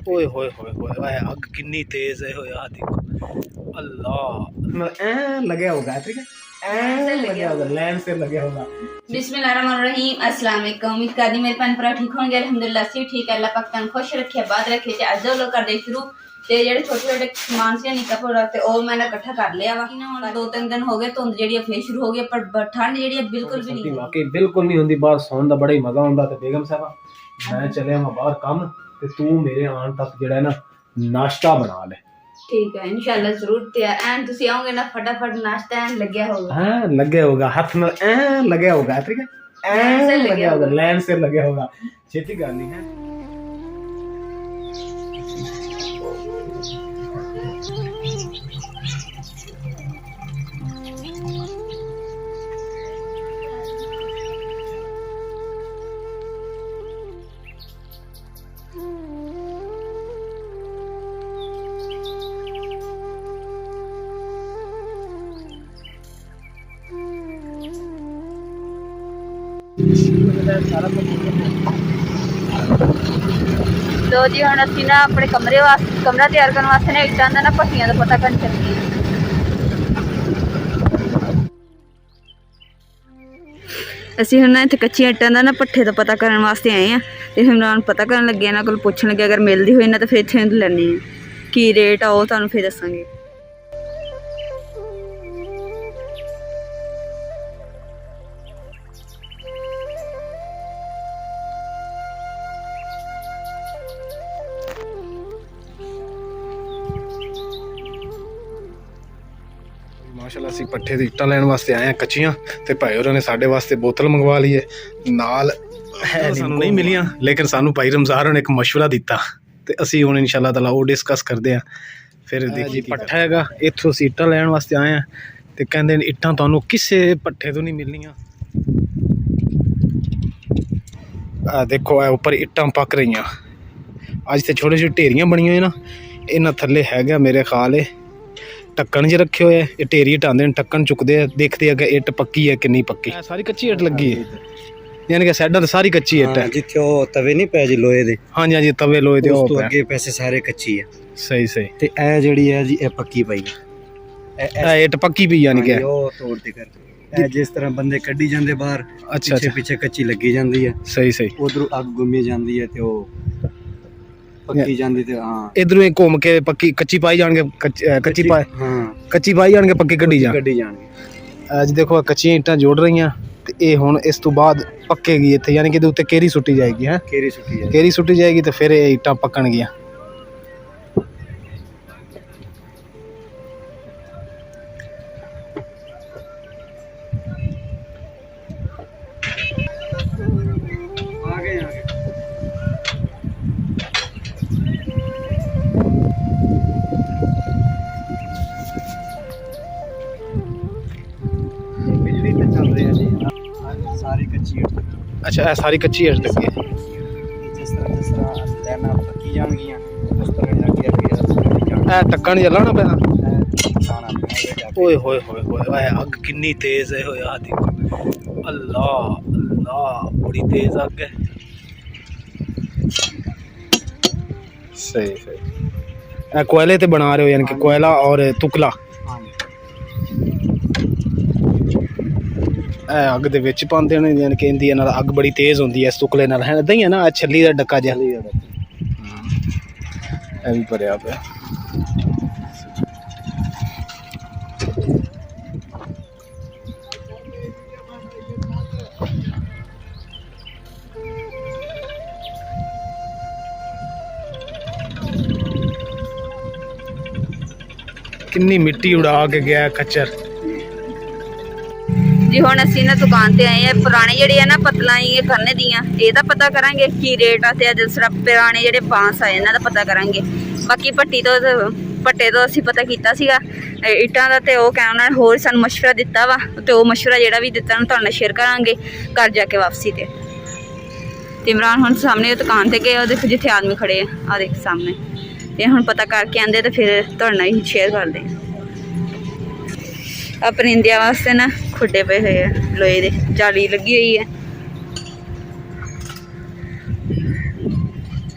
ओए होए होए होए अग कितनी तेज है होए आ देखो अल्लाह लगे होगा ठीक है लगे होगा लैंड से लगे होगा। बिस्मिल्लाहिर्रहमानिर्रहीम अस्सलाम वालेकुम। उम्मीद करदी मेरे भैन भरा ठीक होंगे। अल्हम्दुलिल्लाह से ठीक है। अल्लाह पाक तन खुश रखे बाद रखे ते अज लोग कर दे शुरू ते जेडे छोटे छोटे समान से निक्का थोड़ा ते ओ मैंने इकट्ठा कर लिया वा। हुण 2-3 दिन हो गए धुंध जेडी फिर शुरू हो गई पर ठंड जेडी बिल्कुल भी नहीं वाकई बिल्कुल नहीं होंदी। बाहर सौन दा बड़ा ही मजा हुंदा ते बेगम साहबा मैं चलिया मैं बाहर कम ते तू मेरे आन तक जेड़ा है ना नाश्ता बना ले। ठीक है इंशाल्लाह जरूर तैयार एंड तुसी आओगे ना फटाफट नाश्ता एंड लगे होगा। हां लगे होगा हाथ में लगे होगा ठीक है लगे होगा लैंड से लगे होगा छेती करनी है। लो जी हम असी ना अपने कमरे वास्ते कमरा तैयार करने वास्ते ना इट्टां दा ना भट्टियां दा पता करन चली असी हम ना इत्थे कच्चियां इट्टां दा ना भट्ठे दा पता करन वास्ते आए हैं ते इमरान पता करन लगे इन्हां कोल पुछन लगे अगर मिलदी होई ना तो फिर इत्थे लैने की रेट आ ओह तुहानूं फिर दस्सांगे। माशाल्लाह असी पट्ठे दी इट्टां लैन वास्ते आए हैं कच्चियां ते भाई होरां ने साडे वास्ते बोतल मंगवा ली है नाल सानू नहीं मिलियां लेकिन सानू भाई रमज़ान होरें एक मशवरा दिता ते असी हुण इंशाअल्लाह ताला वो डिस्कस करदे हां। फिर देखिए पट्ठा हैगा इत्थों असी इट्टां लैन वास्ते आए हैं ते कहंदे ने इट्टां तुहानू किसे पट्ठे तो नहीं मिलनियां। देखो ऊपर इट्टां पक रही अज ते छोटे छोटे ढेरियां बनी हुई ना इन्हां थल्ले हैगा मेरे ख्याल ढक्कन च रखे हुए है ढेरी हटाते ढक्कन चुकते देखते हैं कि इट पक्की है कि नहीं पक्की। सारी कच्ची इट लगी है यानी कि साइडा ते सारी कच्ची इट है जिथे ओ तवे नहीं पै जी लोहे दे। हाँ जी हाँ जी तवे लोहे दे उस तो अगे पैसे सारे कच्ची है। सही सही ते ए जेड़ी है जी ए पक्की पई है इट पक्की पई यानी कि ओ तोड़ दे कर ए जिस तरह बंदे कड्डी जांदे बाहर अच्छा पीछे पीछे कच्ची लगी जांदी है। सही सही उधर अग गुमी जांदी है ते ओ पक्की जांदी ते हां इधरों ही घूम के पक्की कच्ची पाई जाणगे कच्ची पाई हां कच्ची पाई जाणगे पक्की कड्डी जाणगे। अज देखो कच्चियां इट्टां जोड़ रही हैं ते ये हुण इस तो बाद पक्केगी इत्थे यानी कि उत्ते केरी सुट्टी जाएगी है केरी सुट्टी जाएगी तो फिर ये इट्टां पक्कणगियां। अच्छा सारी कच्ची है जिस तरह लेना पक्की जाणगियां उस तरह अगे अगे ढक्कन जलाना पैना। ओए होए होए होए अग कितनी तेज है होए आ देखो अल्लाह अल्लाह बड़ी तेज अग है। सही सही कोयले ते बना रहे हो यानी कि कोयला और तुकला अग दे विच पांदे ने यानी कि इंदी नाल अग बड़ी तेज होंदी है इस तुकले नाल है इदां ही है ना छल्ली दा डक्का जिहा ए भी भरिया पिया। कितनी मिट्टी उड़ा के गया खच्चर जी हुण असीं ना दुकान ते आए हैं पुराने जेडे है ना पत्तलां ये करने दियां एदा पता करांगे की रेट आ ते दूसरा पुराने जेडे बांस आए इन्हां दा पता करांगे। बाकी भट्टी तो भट्टे तो असीं पता कीता सीगा इट्टां दा ते ओह कहना उन्हां ने होर सानूं मशवरा दित्ता वा ते ओह मशवरा जेड़ा भी दित्ता तुहाडे नाल शेयर करांगे घर जाके वापसी ते इमरान हुण सामने दुकान ते गए देखो जिथे आदमी खड़े आ देख सामने ते हुण पता करके आंदे ते फिर तुहाडे नाल शेयर करदे। परिंदियां वास्ते ना खुड्डे पे हुए हैं लोहे दे जाली लगी हुई है।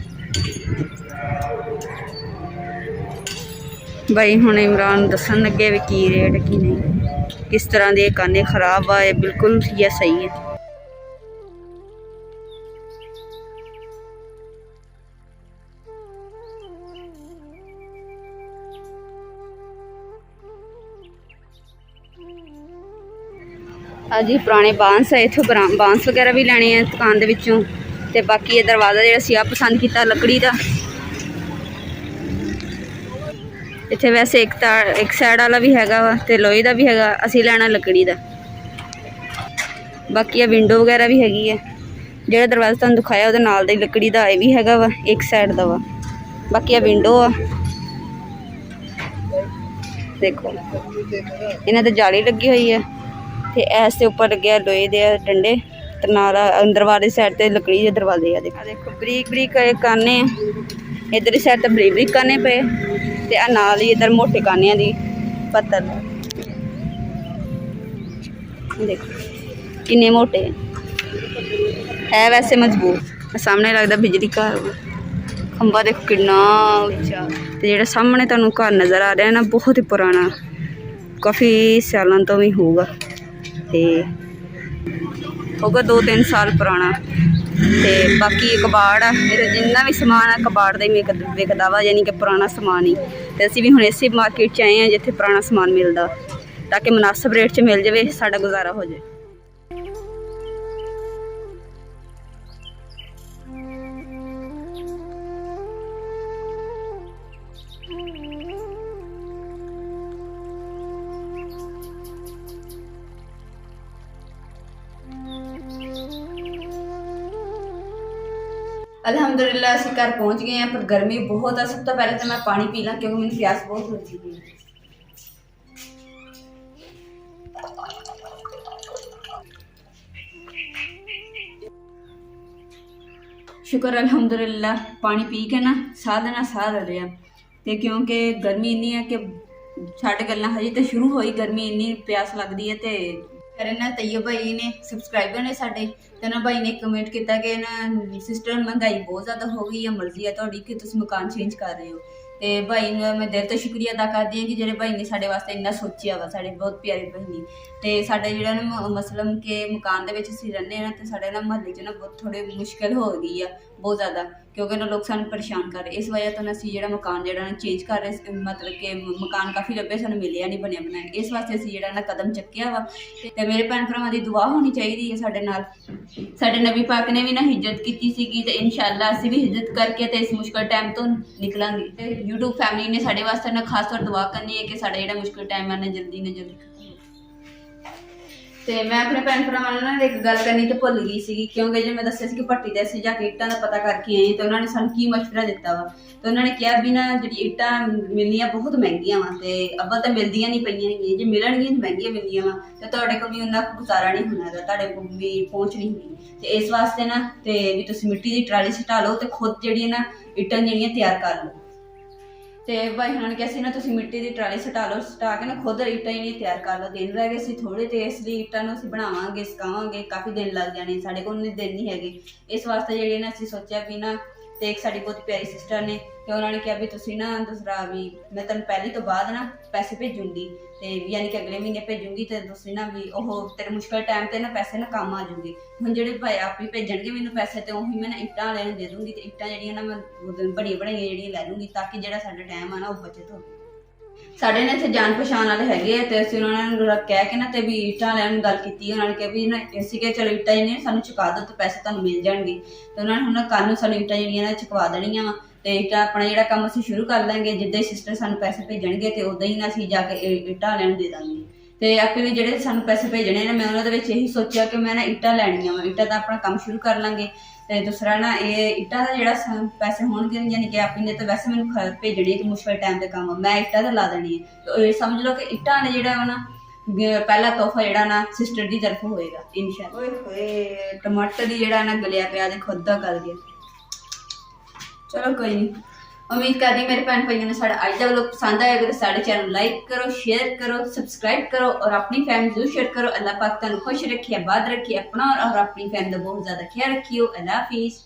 ਬਾਈ ਹੁਣ ਇਮਰਾਨ ਦੱਸਣ ਲੱਗੇ ਵੀ ਕੀ ਰੇਟ ਕੀ ਨਹੀਂ, ਕਿਸ ਤਰ੍ਹਾਂ ਦੇ ਕਾਨੇ ਖਰਾਬ ਆ, ਇਹ ਬਿਲਕੁਲ ਜਾਂ ਸਹੀ ਹੈ। ਹਾਂਜੀ ਪੁਰਾਣੇ ਬਾਂਸ ਹੈ, ਇੱਥੋਂ ਬਾਂਸ ਵਗੈਰਾ ਵੀ ਲੈਣੇ ਆ ਦੁਕਾਨ ਦੇ ਵਿੱਚੋਂ। ਤੇ ਬਾਕੀ ਇਹ ਦਰਵਾਜ਼ਾ ਜਿਹੜਾ ਅਸੀਂ ਆ ਪਸੰਦ ਕੀਤਾ ਲੱਕੜੀ ਦਾ। ਇੱਥੇ ਵੈਸੇ ਇੱਕ ਸਾਈਡ ਵਾਲਾ ਵੀ ਹੈਗਾ ਵਾ ਤੇ ਲੋਹੇ ਦਾ ਵੀ ਹੈਗਾ, ਅਸੀਂ ਲੈਣਾ ਲੱਕੜੀ ਦਾ। ਬਾਕੀ ਇਹ ਵਿੰਡੋ ਵਗੈਰਾ ਵੀ ਹੈਗੀ ਹੈ। ਜਿਹੜਾ ਦਰਵਾਜ਼ਾ ਤੁਹਾਨੂੰ ਦਿਖਾਇਆ ਉਹਦੇ ਨਾਲ ਦਾ ਹੀ ਲੱਕੜੀ ਦਾ ਇਹ ਵੀ ਹੈਗਾ ਵਾ, ਇੱਕ ਸਾਈਡ ਦਾ ਵਾ। ਬਾਕੀ ਇਹ ਵਿੰਡੋ ਆ, ਦੇਖੋ ਇਹਨਾਂ ਤੇ ਜਾਲੀ ਲੱਗੀ ਹੋਈ ਹੈ ਤੇ ਇਸ ਦੇ ਉੱਪਰ ਲੱਗਿਆ ਲੋਹੇ ਦੇ ਡੰਡੇ ਤੇ ਨਾਲ ਅੰਦਰ ਵਾਲੀ ਸਾਈਡ ਤੇ ਲੱਕੜੀ ਦੇ ਦਰਵਾਜ਼ੇ ਆ। ਦੇਖੋ ਬਰੀਕ ਬਰੀਕ ਕਾਨੇ, ਇੱਧਰ ਦੀ ਸਾਈਡ ਤੇ ਬਰੀਕ ਬਰੀਕ ਕਾਨੇ ਪਏ ਤੇ ਆ ਨਾਲ ਹੀ ਇੱਧਰ ਮੋਟੇ ਕਾਨਿਆਂ ਦੀ ਪੱਤਰ। ਦੇਖੋ ਕਿੰਨੇ ਮੋਟੇ ਹੈ, ਵੈਸੇ ਮਜ਼ਬੂਤ। ਸਾਹਮਣੇ ਲੱਗਦਾ ਬਿਜਲੀ ਘਰ, ਖੰਭਾ ਦੇਖੋ ਕਿੰਨਾ ਉੱਚਾ। ਤੇ ਜਿਹੜਾ ਸਾਹਮਣੇ ਤੁਹਾਨੂੰ ਘਰ ਨਜ਼ਰ ਆ ਰਿਹਾ ਨਾ, ਬਹੁਤ ਹੀ ਪੁਰਾਣਾ, ਕਾਫੀ ਸਾਲਾਂ ਤੋਂ ਵੀ ਹੋਊਗਾ, ਤੇ ਹੋਊਗਾ 2-3 ਸਾਲ ਪੁਰਾਣਾ। ਤੇ ਬਾਕੀ ਕਬਾੜ ਆ, ਇਹਦਾ ਜਿੰਨਾ ਵੀ ਸਮਾਨ ਆ ਕਬਾੜ ਦਾ ਹੀ ਵਿਕਦਾ ਵਾ, ਯਾਨੀ ਕਿ ਪੁਰਾਣਾ ਸਮਾਨ ਹੀ। ਤੇ ਅਸੀਂ ਵੀ ਹੁਣ ਇਸੇ ਮਾਰਕੀਟ 'ਚ ਆਏ ਹਾਂ ਜਿੱਥੇ ਪੁਰਾਣਾ ਸਮਾਨ ਮਿਲਦਾ, ਤਾਂ ਕਿ ਮੁਨਾਸਿਬ ਰੇਟ 'ਚ ਮਿਲ ਜਾਵੇ, ਸਾਡਾ ਗੁਜ਼ਾਰਾ ਹੋ ਜਾਵੇ। अल्हम्दुलिल्लाह ਅਸੀਂ ਘਰ ਪਹੁੰਚ ਗਏ ਹਾਂ, ਪਰ ਗਰਮੀ ਬਹੁਤ ਆ। ਸਭ ਤੋਂ ਪਹਿਲੇ ਤਾਂ ਮੈਂ ਪਾਣੀ ਪੀ ਲਾਂ ਕਿਉਂਕਿ ਮੈਨੂੰ ਪਿਆਸ ਬਹੁਤ ਲੱਗੀ ਹੋਈ ਹੈ। ਸ਼ੁਕਰ ਅਲਹਮਦੁਲਿल्लाह ਪਾਣੀ ਪੀ ਕੇ ਨਾ ਸਾਹ ਦੇ ਨਾਲ ਸਾਹ ਲੈ ਰਿਹਾ। ਤੇ ਕਿਉਂਕਿ ਗਰਮੀ ਇੰਨੀ ਹੈ ਕਿ ਛੱਡ ਗੱਲਾਂ, ਹਜੇ ਤਾਂ ਸ਼ੁਰੂ ਹੋਈ ਗਰਮੀ, ਇੰਨੀ ਪਿਆਸ ਲੱਗਦੀ ਹੈ। ਤੇ ਫਿਰ ਇਹਨਾਂ ਤੈਯਬ ਭਾਈ ਨੇ ਸਬਸਕ੍ਰਾਈਬਰ ਨੇ ਸਾਡੇ, ਤੇ ਨਾ ਭਾਈ ਨੇ ਕਮੈਂਟ ਕੀਤਾ ਕਿ ਨਾ ਸਿਸਟਰ ਮਹਿੰਗਾਈ ਬਹੁਤ ਜ਼ਿਆਦਾ ਹੋ ਗਈ ਹੈ, ਮਰਜ਼ੀ ਹੈ ਤੁਹਾਡੀ ਕਿ ਤੁਸੀਂ ਮਕਾਨ ਚੇਂਜ ਕਰ ਰਹੇ ਹੋ। ਤੇ ਭਾਈ ਨੂੰ ਮੈਂ ਦਿਲ ਤੋਂ ਸ਼ੁਕਰੀਆ ਅਦਾ ਕਰਦੀ ਹਾਂ ਕਿ ਜਿਹੜੇ ਭਾਈ ਨੇ ਸਾਡੇ ਵਾਸਤੇ ਇੰਨਾ ਸੋਚਿਆ ਵਾ, ਸਾਡੇ ਬਹੁਤ ਪਿਆਰੇ ਭਾਈ ਨੇ। ਤੇ ਸਾਡਾ ਜਿਹੜਾ ਨਾ ਮਸਲਮ ਕਿ ਮਕਾਨ ਦੇ ਵਿੱਚ ਅਸੀਂ ਰਹਿੰਦੇ ਹਾਂ ਨਾ, ਤੇ ਸਾਡੇ ਨਾ ਮੁਹੱਲੇ 'ਚ ਨਾ ਬਹੁਤ ਥੋੜ੍ਹੀ ਮੁਸ਼ਕਿਲ ਹੋ ਗਈ ਆ, ਬਹੁਤ ਜ਼ਿਆਦਾ, ਕਿਉਂਕਿ ਨਾ ਲੋਕ ਸਾਨੂੰ ਪਰੇਸ਼ਾਨ ਕਰ ਰਹੇ। ਇਸ ਵਜ੍ਹਾ ਤੋਂ ਅਸੀਂ ਜਿਹੜਾ ਮਕਾਨ ਜਿਹੜਾ ਨਾ ਚੇਂਜ ਕਰ ਰਹੇ, ਮਤਲਬ ਕਿ ਮਕਾਨ ਕਾਫੀ ਲੱਭੇ, ਸਾਨੂੰ ਮਿਲਿਆ ਨਹੀਂ ਬਣਿਆ ਬਣਾਇਆ। ਇਸ ਵਾਸਤੇ ਅਸੀਂ ਜਿਹੜਾ ਨਾ ਕਦਮ ਚੱਕਿਆ ਵਾ। ਤੇ ਮੇਰੇ ਭੈਣ ਭਰਾਵਾਂ ਦੀ ਦੁਆ ਹੋਣੀ ਚਾਹੀਦੀ ਹੈ ਸਾਡੇ ਨਾਲ। ਸਾਡੇ ਨਬੀ ਪਾਕ ਨੇ ਵੀ ਨਾ ਹਿਜਰਤ ਕੀਤੀ ਸੀਗੀ, ਤੇ ਇਨਸ਼ਾਅੱਲਾ ਅਸੀਂ ਵੀ ਹਿਜਰਤ ਕਰਕੇ ਤੇ ਇਸ ਮੁਸ਼ਕਿਲ ਟਾਈਮ ਤੋਂ ਨਿਕਲਾਂਗੇ। ਤੇ YouTube ਫੈਮਿਲੀ ਨੇ ਸਾਡੇ ਵਾਸਤੇ ਨਾ ਖਾਸ ਤੌਰ ਦੁਆ ਕਰਨੀ ਹੈ ਕਿ ਸਾਡਾ ਜਿਹੜਾ ਮੁਸ਼ਕਿਲ ਟਾਈਮ ਹੈ ਨਾ ਜਲਦੀ ਨਾ ਜਲਦੀ। ਤੇ ਮੈਂ ਆਪਣੇ ਭੈਣ ਭਰਾਵਾਂ ਨਾਲ ਨਾ ਇੱਕ ਗੱਲ ਕਰਨੀ ਤੇ ਭੁੱਲ ਗਈ ਸੀਗੀ, ਕਿਉਂਕਿ ਜੇ ਮੈਂ ਦੱਸਿਆ ਸੀ ਕਿ ਭੱਟੀ ਤੇ ਅਸੀਂ ਜਾ ਕੇ ਇੱਟਾਂ ਦਾ ਪਤਾ ਕਰਕੇ ਆਏ, ਤੇ ਉਹਨਾਂ ਨੇ ਸਾਨੂੰ ਕੀ ਮਸ਼ਵਰਾ ਦਿੱਤਾ ਵਾ। ਤੇ ਉਹਨਾਂ ਨੇ ਕਿਹਾ ਵੀ ਨਾ ਜਿਹੜੀ ਇੱਟਾਂ ਮਿਲਣੀਆਂ ਬਹੁਤ ਮਹਿੰਗੀਆਂ ਵਾ, ਤੇ ਅੱਬਲ ਤਾਂ ਮਿਲਦੀਆਂ ਨਹੀਂ ਪਈਆਂ ਹੈਗੀਆਂ, ਜੇ ਮਿਲਣਗੀਆਂ ਤਾਂ ਮਹਿੰਗੀਆਂ ਮਿਲਦੀਆਂ ਵਾ, ਤੇ ਤੁਹਾਡੇ ਕੋਲ ਵੀ ਉਹਨਾਂ ਗੁਜ਼ਾਰਾ ਨਹੀਂ ਹੋਣਾ ਹੈਗਾ, ਤੁਹਾਡੇ ਕੋਲ ਵੀ ਪਹੁੰਚ ਨਹੀਂ ਹੋਣੀ। ਤੇ ਇਸ ਵਾਸਤੇ ਨਾ ਤੇ ਵੀ ਤੁਸੀਂ ਮਿੱਟੀ ਦੀ ਟਰਾਲੀ ਸਟਾ ਲਓ ਤੇ ਖੁਦ ਜਿਹੜੀਆਂ ਨਾ ਇੱਟਾਂ ਜਿਹੜੀਆਂ ਤਿਆਰ ਕਰ ਲਓ। ਤੇ ਭਾਈ ਹੁਣਾਂ ਨੇ ਕਿਹਾ ਸੀ ਨਾ ਤੁਸੀਂ ਮਿੱਟੀ ਦੀ ਟਰਾਲੀ ਸਟਾ ਲਓ, ਸਟਾ ਕੇ ਨਾ ਖੁਦ ਇੱਟਾਂ ਜਿਹੜੀਆਂ ਤਿਆਰ ਕਰ ਲਓ। ਦਿਨ ਰਹਿ ਗਏ ਸੀ ਥੋੜ੍ਹੇ, ਤੇ ਇਸ ਲਈ ਇੱਟਾਂ ਨੂੰ ਅਸੀਂ ਬਣਾਵਾਂਗੇ, ਸੁਕਾਵਾਂਗੇ, ਕਾਫੀ ਦਿਨ ਲੱਗ ਜਾਣੇ, ਸਾਡੇ ਕੋਲ ਨਹੀਂ ਦਿਨ ਨਹੀਂ ਹੈਗੇ। ਇਸ ਵਾਸਤੇ ਜਿਹੜੇ ਨਾ ਅਸੀਂ ਸੋਚਿਆ ਵੀ ਨਾ, ਤੇ ਇੱਕ ਸਾਡੀ ਬਹੁਤ ਪਿਆਰੀ ਸਿਸਟਰ ਨੇ, ਤੇ ਉਹਨਾਂ ਨੇ ਕਿਹਾ ਵੀ ਤੁਸੀਂ ਨਾ ਦੂਸਰਾ ਵੀ ਮੈਂ ਤੁਹਾਨੂੰ ਪਹਿਲੀ ਤੋਂ ਬਾਅਦ ਨਾ ਪੈਸੇ ਭੇਜੂੰਗੀ, ਤੇ ਯਾਨੀ ਕਿ ਅਗਲੇ ਮਹੀਨੇ ਭੇਜੂੰਗੀ, ਤੇ ਤੁਸੀਂ ਨਾ ਵੀ ਉਹ ਤੇਰੇ ਮੁਸ਼ਕਿਲ ਟਾਈਮ ਤੇ ਨਾ ਪੈਸੇ ਨਾ ਕੰਮ ਆ ਜਾਊਗੇ। ਹੁਣ ਜਿਹੜੇ ਭਾਈ ਆਪ ਹੀ ਭੇਜਣਗੇ ਮੈਨੂੰ ਪੈਸੇ, ਤੇ ਉਹੀ ਮੈਂ ਨਾ ਇੱਟਾਂ ਵਾਲਿਆਂ ਨੂੰ ਦੇ ਦੂੰਗੀ, ਤੇ ਇੱਟਾਂ ਜਿਹੜੀਆਂ ਨਾ ਮੈਂ ਬਣੀਆਂ ਬਣਾਈਆਂ ਜਿਹੜੀਆਂ ਲੈ ਲੂੰਗੀ, ਤਾਂ ਕਿ ਜਿਹੜਾ ਸਾਡਾ ਟਾਈਮ ਆ ਨਾ ਉਹ ਬਚਤ ਹੋਵੇ। ਸਾਡੇ ਨੇ ਇੱਥੇ ਜਾਣ ਪਛਾਣ ਵਾਲੇ ਹੈਗੇ ਆ, ਤੇ ਅਸੀਂ ਉਹਨਾਂ ਨੂੰ ਕਹਿ ਕੇ ਨਾ ਤੇ ਵੀ ਇੱਟਾਂ ਵਾਲਿਆਂ ਨੂੰ ਗੱਲ ਕੀਤੀ। ਉਹਨਾਂ ਨੇ ਕਿਹਾ ਵੀ ਨਾ ਅਸੀਂ ਕਿਹਾ ਚਲੋ ਇੱਟਾਂ ਜਿਹੜੀਆਂ ਸਾਨੂੰ ਚੁਕਾ ਦਿਓ ਤੇ ਪੈਸੇ ਤੁਹਾਨੂੰ ਮਿਲ ਜਾਣਗੇ। ਤੇ ਉਹਨਾਂ ਨੇ ਹੁਣ ਕੱਲ੍ਹ ਨੂੰ ਸਾਨੂੰ ਇੱਟਾਂ ਜਿਹੜੀਆਂ ਨਾ ਚੁਕਵਾ ਦੇਣੀਆਂ ਵਾ, ਤੇ ਇੱਟਾਂ ਆਪਣਾ ਜਿਹੜਾ ਕੰਮ ਅਸੀਂ ਸ਼ੁਰੂ ਕਰ ਲਾਂਗੇ। ਜਿੱਦਾਂ ਹੀ ਸਿਸਟਰ ਸਾਨੂੰ ਪੈਸੇ ਭੇਜਣਗੇ ਤੇ ਉੱਦਾਂ ਹੀ ਨਾ ਅਸੀਂ ਜਾ ਕੇ ਇੱਟਾਂ ਵਾਲਿਆਂ ਨੂੰ ਦੇ ਦਾਂਗੇ। ਤੇ ਆਪੇ ਵੀ ਜਿਹੜੇ ਸਾਨੂੰ ਪੈਸੇ ਭੇਜਣੇ ਨੇ, ਮੈਂ ਉਹਨਾਂ ਦੇ ਵਿੱਚ ਇਹੀ ਸੋਚਿਆ ਕਿ ਮੈਂ ਨਾ ਇੱਟਾਂ ਲੈਣੀਆਂ ਵਾ, ਇੱਟਾਂ ਦਾ ਆਪਣਾ ਕੰਮ ਸ਼ੁਰੂ ਕਰ ਲਾਂਗੇ। ਤੇ ਦੂਸਰਾ ਨਾ ਇਹ ਇੱਟਾਂ ਦਾ ਜਿਹੜਾ ਪੈਸੇ ਹੋਣਗੇ, ਯਾਨੀ ਕਿ ਆਪੀ ਨੇ ਤਾਂ ਵੈਸੇ ਮੈਨੂੰ ਭੇਜਣੀ ਕਿ ਮੁਸ਼ਕਿਲ ਟਾਈਮ ਦੇ ਕੰਮ, ਮੈਂ ਇੱਟਾਂ ਦਾ ਲਾ ਦੇਣੀ ਹੈ। ਤੇ ਇਹ ਸਮਝ ਲਓ ਕਿ ਇੱਟਾਂ ਨੇ ਜਿਹੜਾ ਵਾ ਨਾ ਪਹਿਲਾ ਤੋਹਫਾ ਜਿਹੜਾ ਨਾ ਸਿਸਟਰ ਦੀ ਤਰਫ ਹੋਏਗਾ ਇਨਸ਼ਾਅੱਲਾ। ਓਏ ਹੋਏ ਟਮਾਟਰ ਦੀ ਜਿਹੜਾ ਨਾ ਗਲਿਆ ਪਿਆ ਦੇ ਖੁਦ ਦਾ ਗਲ ਗਿਆ। ਚਲੋ ਕੋਈ ਨਹੀਂ, ਉਮੀਦ ਕਰਦੀ ਮੇਰੇ ਭੈਣ ਭਾਈਆਂ ਨੂੰ ਸਾਡਾ ਅੱਜ ਦਾ ਵਲੋਗ ਪਸੰਦ ਆਏਗਾ। तो साढ़े चैनल लाइक करो, शेयर करो, सब्सक्राइब करो और अपनी फैमिली जरूर शेयर करो। अल्लाह पाक तुहानू खुश रखे, आबाद रखे, अपना और अपनी फैमिली का बहुत ज़्यादा ख्याल रखियो। अल्लाह हाफिज़।